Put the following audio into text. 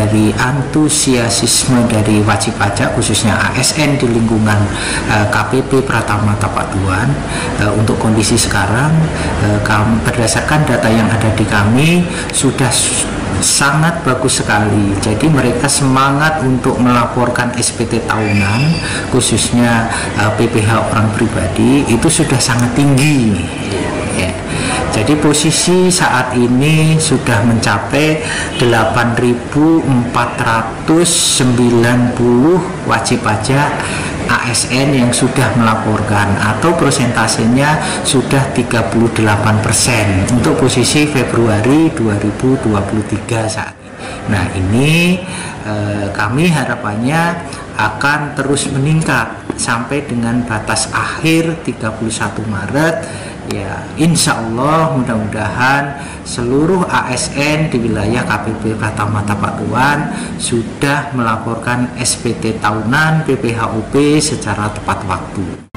dari antusiasisme dari wajib pajak khususnya ASN di lingkungan KPP Pratama Tapaduan. Untuk kondisi sekarang, berdasarkan data yang ada di kami sudah sangat bagus sekali. Jadi mereka semangat untuk melaporkan SPT tahunan khususnya PPh orang pribadi itu sudah sangat tinggi ya. Jadi posisi saat ini sudah mencapai 8.490 wajib pajak ASN yang sudah melaporkan, atau persentasenya sudah 38% untuk posisi Februari 2023 saat ini. Nah, ini kami harapannya akan terus meningkat sampai dengan batas akhir 31 Maret. Ya, insya Allah mudah-mudahan seluruh ASN di wilayah KPP Pratama Tapaduan sudah melaporkan SPT tahunan PPh UP secara tepat waktu.